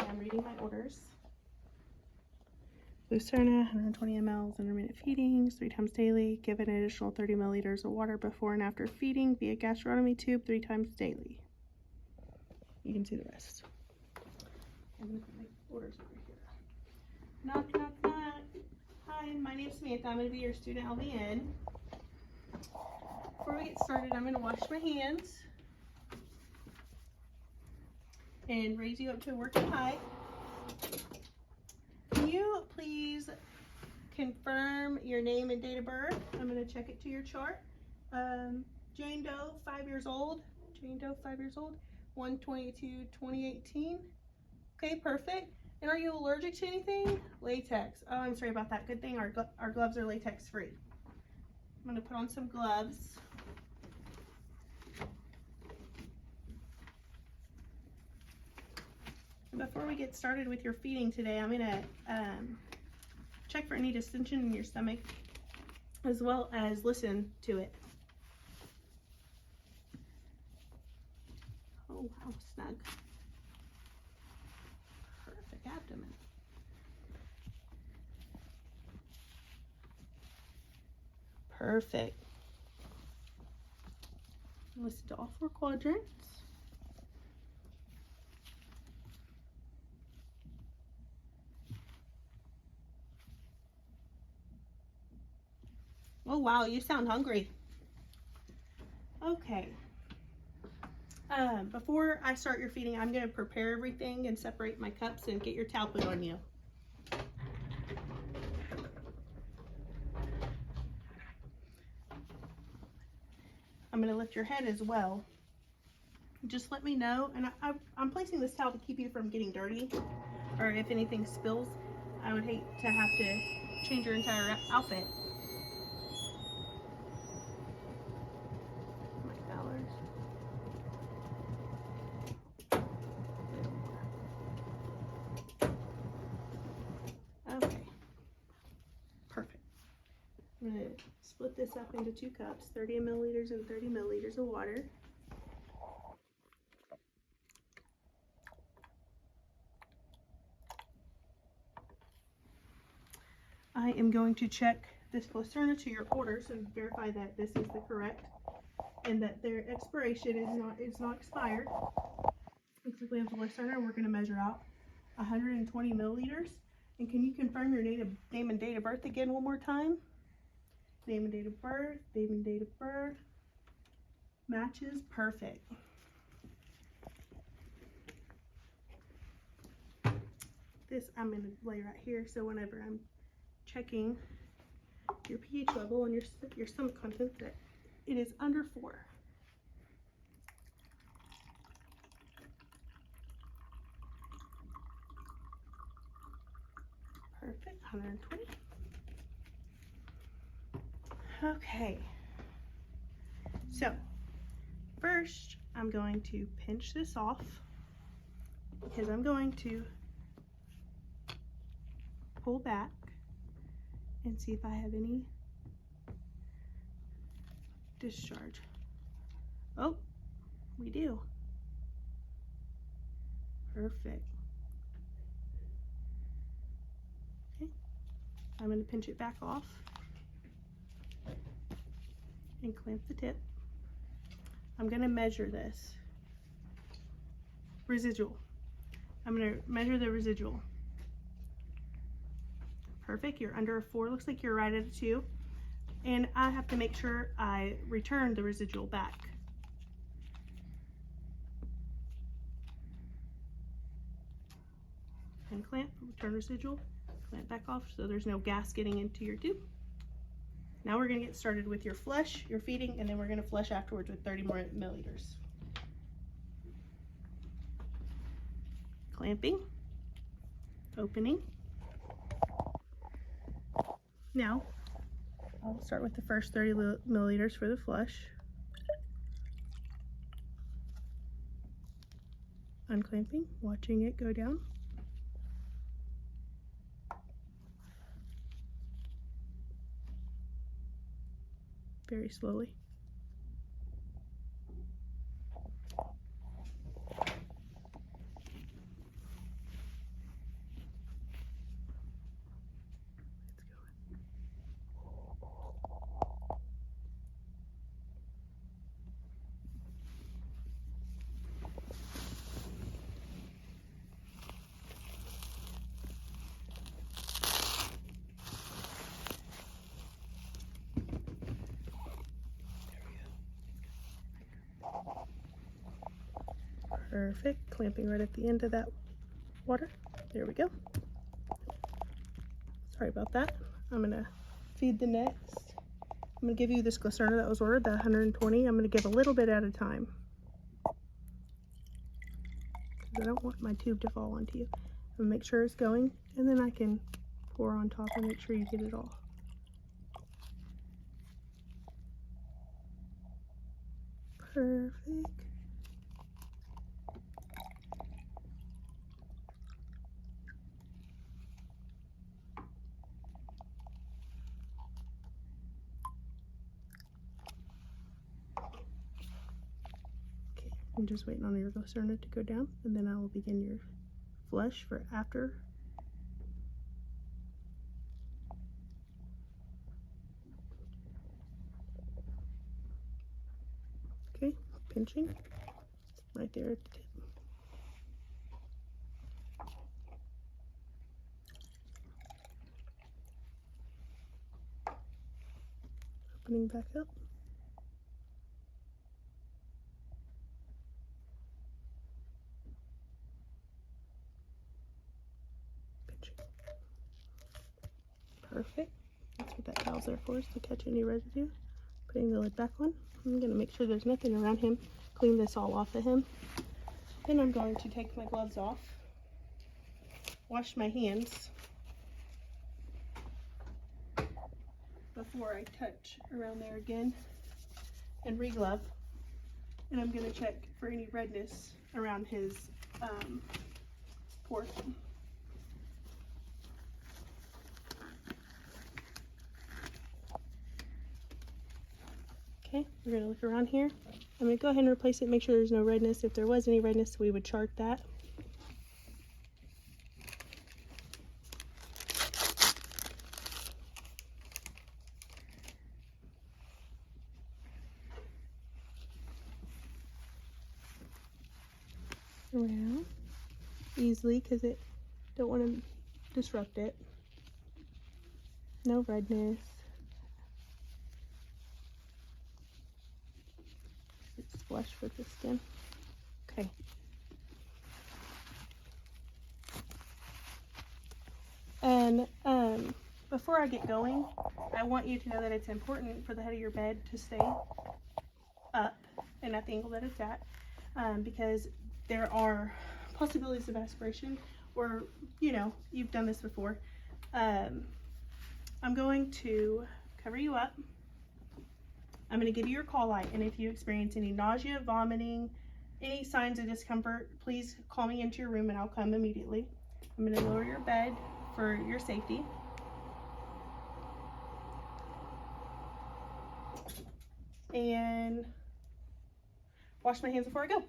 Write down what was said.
I'm reading my orders. Lucerna, 120 mLs intermittent feedings, 3 times daily. Give an additional 30 milliliters of water before and after feeding via gastrostomy tube 3 times daily. You can see the rest. I'm gonna put my orders over here. Knock, knock, knock. Hi, my name's Samantha. I'm gonna be your student LVN. Before we get started, I'm gonna wash my hands and raise you up to a working height. Can you please confirm your name and date of birth? I'm gonna check it to your chart. Jane Doe, 5 years old. Jane Doe, 5 years old. 1/22/2018. Okay, perfect. And are you allergic to anything? Latex. Oh, I'm sorry about that. Good thing our gloves are latex free. I'm gonna put on some gloves. Before we get started with your feeding today, I'm gonna check for any distension in your stomach, as well as listen to it. Oh wow, snug. Perfect abdomen. Perfect. Listen to all 4 quadrants. Oh wow, you sound hungry. Okay. Before I start your feeding, I'm going to prepare everything and separate my cups and get your towel put on you. I'm going to lift your head as well. Just let me know, and I'm placing this towel to keep you from getting dirty, or if anything spills, I would hate to have to change your entire outfit. My dollars. Okay, perfect. I'm going to split this up into 2 cups, 30 milliliters and 30 milliliters of water. I am going to check this Lucerna to your orders and verify that this is the correct and that their expiration is not expired. Looks like we have the Lucerna, and we're going to measure out 120 milliliters. And can you confirm your name and date of birth again one more time? Name and date of birth, name and date of birth. Matches, perfect. This I'm going to lay right here, so whenever I'm checking your pH level and your stomach contents, that it is under 4. Perfect, 120. Okay, so first I'm going to pinch this off because I'm going to pull back and see if I have any discharge. Oh, we do. Perfect. Okay, I'm going to pinch it back off and clamp the tip. I'm going to measure this residual. I'm going to measure the residual. Perfect, you're under a 4. Looks like you're right at a 2. And I have to make sure I return the residual back. And clamp, return residual, clamp back off so there's no gas getting into your tube. Now we're going to get started with your flush, your feeding, and then we're going to flush afterwards with 30 more milliliters. Clamping, opening. Now, I'll start with the first 30 milliliters for the flush. Unclamping, watching it go down. Very slowly. Perfect. Clamping right at the end of that water. There we go. Sorry about that. I'm gonna feed the next. I'm gonna give you this Glycerna that was ordered, the 120. I'm gonna give a little bit at a time. I don't want my tube to fall onto you. I'm gonna make sure it's going, and then I can pour on top and make sure you get it all. Perfect. Okay, I'm just waiting on your Glycerna to go down, and then I will begin your flush for after. Okay, pinching right there at the tip. Opening back up. Pinching. Perfect. That's what that towel's there for, is to catch any residue. Putting the lid back on. I'm going to make sure there's nothing around him. Clean this all off of him. Then I'm going to take my gloves off. Wash my hands before I touch around there again. And re-glove. And I'm going to check for any redness around his pores. Okay, we're going to look around here. I'm going to go ahead and replace it, make sure there's no redness. If there was any redness, we would chart that. Around easily because it don't want to disrupt it. No redness. It's flush with the skin. Okay. And before I get going, I want you to know that it's important for the head of your bed to stay up and at the angle that it's at, because there are possibilities of aspiration, or you know, you've done this before. I'm going to cover you up. I'm going to give you your call light, and if you experience any nausea, vomiting, any signs of discomfort, please call me into your room and I'll come immediately. I'm going to lower your bed for your safety. And wash my hands before I go.